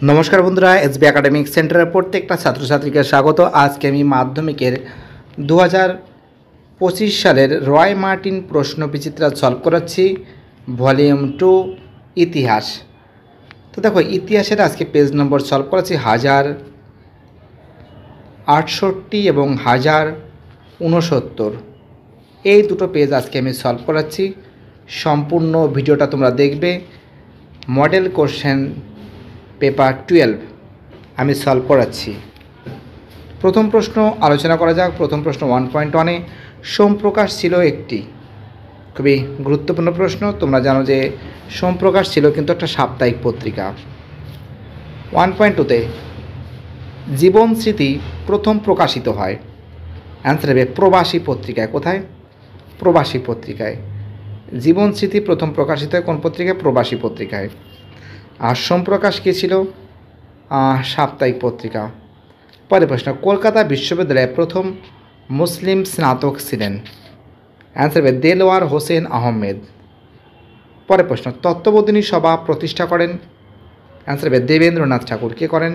নমস্কার বন্ধুরা, SB academic সেন্টারের প্রত্যেকটা ছাত্রছাত্রীকে স্বাগত। আজকে আমি মাধ্যমিকের 2025 সালের রয় মার্টিন প্রশ্ন বিচিত্রা সলভ করাচ্ছি, ভলিউম 2 ইতিহাস। তো দেখো, ইতিহাসের আজকে পেজ নম্বর সলভ করাচ্ছি 1068 এবং 1069। এই দুটো পেজ আজকে আমি সলভ করাচ্ছি। সম্পূর্ণ ভিডিওটা তোমরা দেখবে। মডেল কোশ্চেন পেপার 12 আমি সলভ করাচ্ছি। প্রথম প্রশ্ন আলোচনা করা যাক। প্রথম প্রশ্ন 1.1-এ সোমপ্রকাশ ছিল একটি, খুবই গুরুত্বপূর্ণ প্রশ্ন। তোমরা জানো যে সোমপ্রকাশ ছিল কিন্তু একটা সাপ্তাহিক পত্রিকা। 1.2-তে জীবন স্মৃতি প্রথম প্রকাশিত হয়, অ্যান্সার হবে প্রবাসী পত্রিকায়। কোথায়? প্রবাসী পত্রিকায়। জীবন স্মৃতি প্রথম প্রকাশিত হয় কোন পত্রিকায়? প্রবাসী পত্রিকায়। আর সোমপ্রকাশ কী ছিল? সাপ্তাহিক পত্রিকা। পরের প্রশ্ন, কলকাতা বিশ্ববিদ্যালয়ে প্রথম মুসলিম স্নাতক ছিলেন, অ্যান্সার হবে দেলোয়ার হোসেন আহমেদ। পরের প্রশ্ন, তত্ত্ববোধিনী সভা প্রতিষ্ঠা করেন, অ্যান্সার হবে দেবেন্দ্রনাথ ঠাকুর। কে করেন?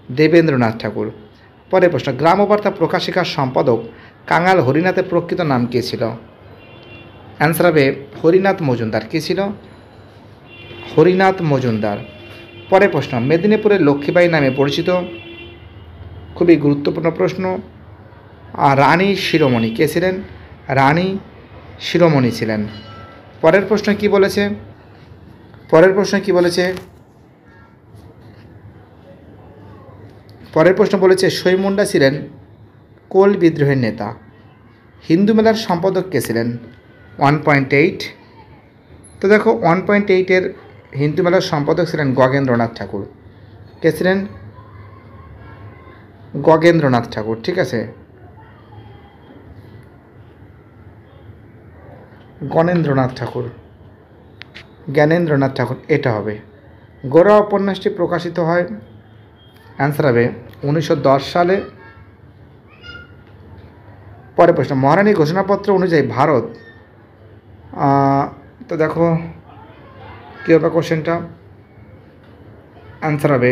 দেবেন্দ্রনাথ ঠাকুর। পরের প্রশ্ন, গ্রামবার্তা প্রকাশিকার সম্পাদক কাঙাল হরিনাথের প্রকৃত নাম কী ছিল? অ্যান্সার হবে হরিনাথ মজুমদার। কী ছিল? হরিনাথ মজুমদার। পরের প্রশ্ন, মেদিনীপুরের লক্ষ্মীবাঈ নামে পরিচিত, খুবই গুরুত্বপূর্ণ প্রশ্ন, রানী শিরোমণি। কে ছিলেন? রানী শিরোমণি ছিলেন। পরের প্রশ্ন কি বলেছে? পরের প্রশ্ন বলেছে সইমুন্ডা ছিলেন কোল বিদ্রোহের নেতা। হিন্দু মেলার সম্পাদক কে ছিলেন? 1.8। তো দেখো, 1.8-এর হিন্দু মেলার সম্পাদক ছিলেন গগেন্দ্রনাথ ঠাকুর। কে ছিলেন? গগেন্দ্রনাথ ঠাকুর। ঠিক আছে, জ্ঞানেন্দ্রনাথ ঠাকুর এটা হবে। গোরা উপন্যাসটি প্রকাশিত হয়, অ্যান্সার হবে 1910 সালে। পরের প্রশ্ন, মহারানী ঘোষণাপত্র অনুযায়ী ভারত, তো দেখো কী হবে কোশ্চেনটা, অ্যান্সার হবে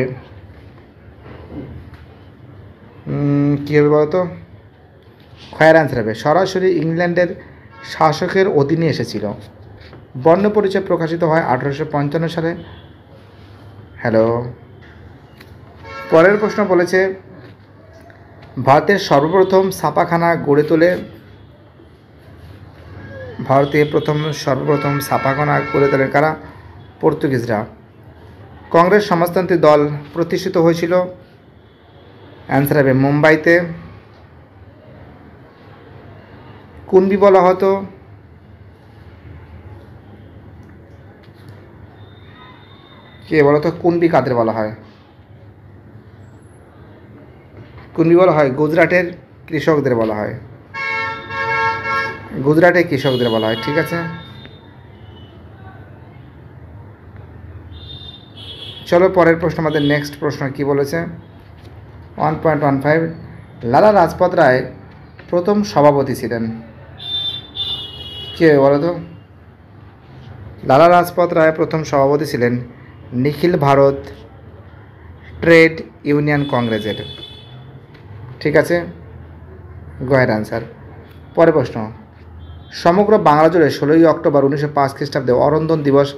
কী হবে বলতো? খয়ের অ্যান্সার হবে সরাসরি ইংল্যান্ডের শাসকের অধীনে এসেছিল। বর্ণপরিচয় প্রকাশিত হয় 1855 সালে। হ্যালো। পরের প্রশ্ন বলেছে ভারতের সর্বপ্রথম ছাপাখানা গড়ে তোলে, কারা? পর্তুগিজরা। কংগ্রেস সমাজতান্ত্রিক দল প্রতিষ্ঠিত হয়েছিল, অ্যান্সার হবে মুম্বাইতে। কুনবি বলা হতো, কে বলো তো? কুনবি কাদের বলা হয়? কুনবি বলা হয় গুজরাটের কৃষকদের বলা হয়। ঠিক আছে, চলো পরের প্রশ্ন। আমাদের নেক্সট প্রশ্ন কি বলেছে? 1.15, লালা লাজপত রায় প্রথম সভাপতি ছিলেন, কে বলো তো? লালা লাজপত রায় প্রথম সভাপতি ছিলেন নিখিল ভারত ট্রেড ইউনিয়ন কংগ্রেসের। ঠিক আছে, গয়ের অ্যান্সার। পরের প্রশ্ন, সমগ্র বাংলা জুড়ে 16ই অক্টোবর 1905 খ্রিস্টাব্দে অরন্ধন দিবস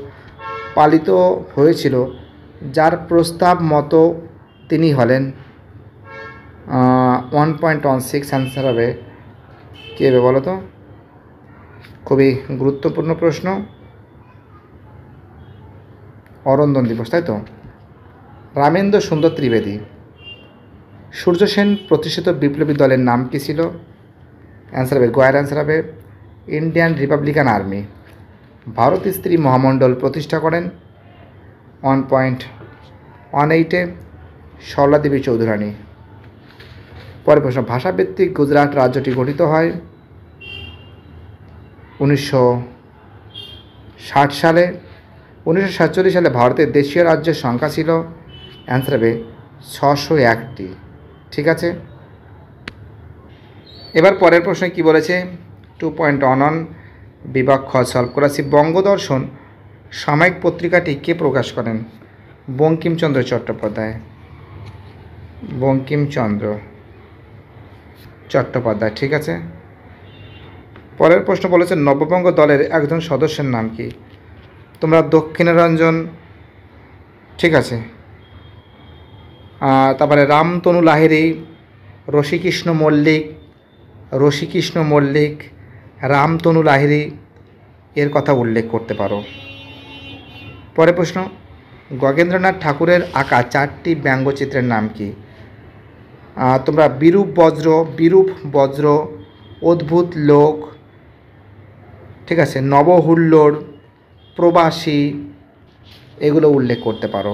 পালিত হয়েছিল, যার প্রস্তাব মতো তিনি হলেন 1.16, অ্যান্সার হবে কী হবে বলো তো? খুবই গুরুত্বপূর্ণ প্রশ্ন, অরন্ধন দিবস, তাই তো। রামেন্দ্র সুন্দর ত্রিবেদী। সূর্য সেন প্রতিষ্ঠিত বিপ্লবী দলের নাম কী ছিল? অ্যান্সার হবে গয়ের অ্যান্সার হবে ইন্ডিয়ান রিপাবলিকান আর্মি। ভারত স্ত্রী মহামণ্ডল প্রতিষ্ঠা করেন 1.18-এ সরলা দেবী চৌধুরানী। পরের প্রশ্ন, ভাষাভিত্তিক গুজরাট রাজ্যটি গঠিত হয় 1960 সালে। 1947 সালে ভারতের দেশীয় রাজ্যের সংখ্যা ছিল, অ্যান্সার হবে 601টি। ঠিক আছে, এবার পরের প্রশ্নে কি বলেছে? 2.11 বিভাগ খ সলভ করাছি। বঙ্গদর্শন সাময়িক পত্রিকাটি কে প্রকাশ করেন? বঙ্কিমচন্দ্র চট্টোপাধ্যায়, বঙ্কিমচন্দ্র চট্টোপাধ্যায়, ঠিক আছে। পরের প্রশ্ন বলেছে নববঙ্গ দলের একজন সদস্যের নাম কি? তোমরা দক্ষিণারঞ্জন, ঠিক আছে, তারপরে রামতনু লাহিড়ী, রসিকৃষ্ণ মল্লিক, রামতনু লাহিড়ী এর কথা উল্লেখ করতে পারো। পরের প্রশ্ন গগেন্দ্রনাথ ঠাকুরের আঁকা 4টি ব্যঙ্গচিত্রের নাম কি? তোমরা বিরূপ বজ্র, অদ্ভুত লোক, ঠিক আছে, নবহুল্লোড়, প্রবাসী এগুলো উল্লেখ করতে পারো।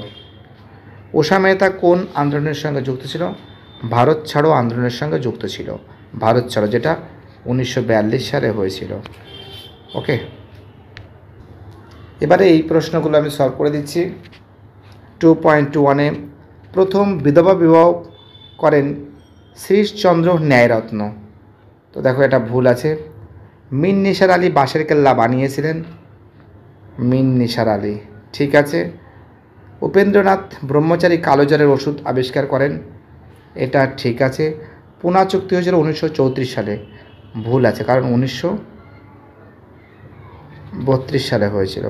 উষা মেহতা কোন আন্দোলনের সঙ্গে যুক্ত ছিল? ভারত ছাড়ো আন্দোলনের সঙ্গে যুক্ত ছিল, ভারত ছাড়ো, যেটা 1942 সালে হয়েছিল। ওকে, এবারে এই প্রশ্নগুলো আমি সলভ করে দিচ্ছি। 2.21-এ প্রথম বিধবা বিবাহ করেন শ্রীশচন্দ্র ন্যায়রত্ন। তো দেখো এটা ভুল আছে। মীর নিসার আলী বাঁশের কেল্লা বানিয়েছিলেন, মীর নিসার আলী, ঠিক আছে। উপেন্দ্রনাথ ব্রহ্মচারী কালোজ্বরের ওষুধ আবিষ্কার করেন, এটা ঠিক আছে। পুনা চুক্তি হয়েছিল 1934 সালে, ভুল আছে, কারণ 1932 সালে হয়েছিল।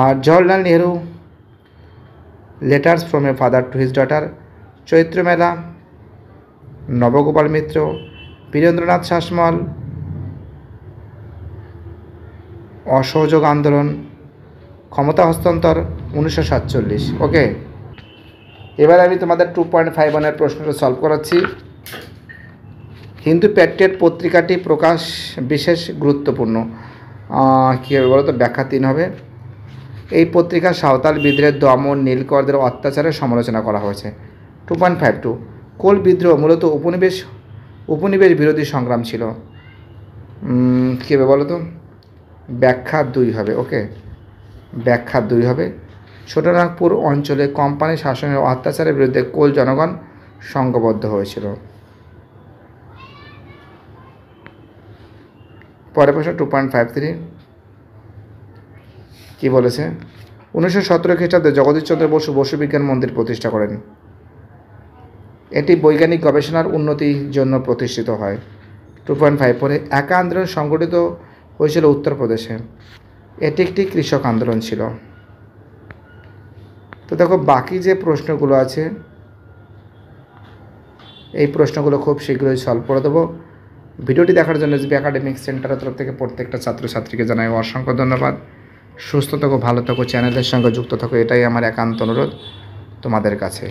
আর Jawaharlal Nehru letters from a father to his daughter, Chaitra Mela, Nabagopal মিত্র, বীরেন্দ্রনাথ শাসমল, অসহযোগ আন্দোলন, ক্ষমতা হস্তান্তর, 1947। ওকে, এবার আমি তোমাদের 2.51-এর প্রশ্নটা সলভ করাচ্ছি। হিন্দু প্যাট্রিয়ট পত্রিকাটি প্রকাশ বিশেষ গুরুত্বপূর্ণ, কী হবে বলো তো? ব্যাখ্যা 3 হবে। এই পত্রিকা সাঁওতাল বিদ্রোহের দমন, নীলকরদের অত্যাচারের সমালোচনা করা হয়েছে। 2.52 কোল বিদ্রোহ মূলত উপনিবেশ বিরোধী সংগ্রাম ছিল, কী হবে বলো তো? ব্যাখ্যা 2 হবে। ওকে, ব্যাখ্যা 2 হবে। ছোটনাগপুর অঞ্চলে কোম্পানি শাসনের অত্যাচারের বিরুদ্ধে কোল জনগণ সংঘবদ্ধ হয়েছিল। পরের প্রশ্ন 2.53 কি বলেছে? 1917 খ্রিস্টাব্দে জগদীশচন্দ্র বসু বিজ্ঞান মন্দির প্রতিষ্ঠা করেন। এটি বৈজ্ঞানিক গবেষণার উন্নতির জন্য প্রতিষ্ঠিত হয়। 2.54 একা আন্দোলন সংগঠিত হয়েছিল উত্তরপ্রদেশে, এটি একটি কৃষক আন্দোলন ছিল। তো দেখো বাকি যে প্রশ্নগুলো আছে এই প্রশ্নগুলো খুব শীঘ্রই সলভ করে দেবো। ভিডিওটি দেখার জন্য এসবি একাডেমিক সেন্টারের তরফ থেকে প্রত্যেকটা ছাত্রছাত্রীকে জানাই অসংখ্য ধন্যবাদ। সুস্থ থাকো, ভালো থাকো, চ্যানেলের সঙ্গে যুক্ত থাকো, এটাই আমার একান্ত অনুরোধ তোমাদের কাছে।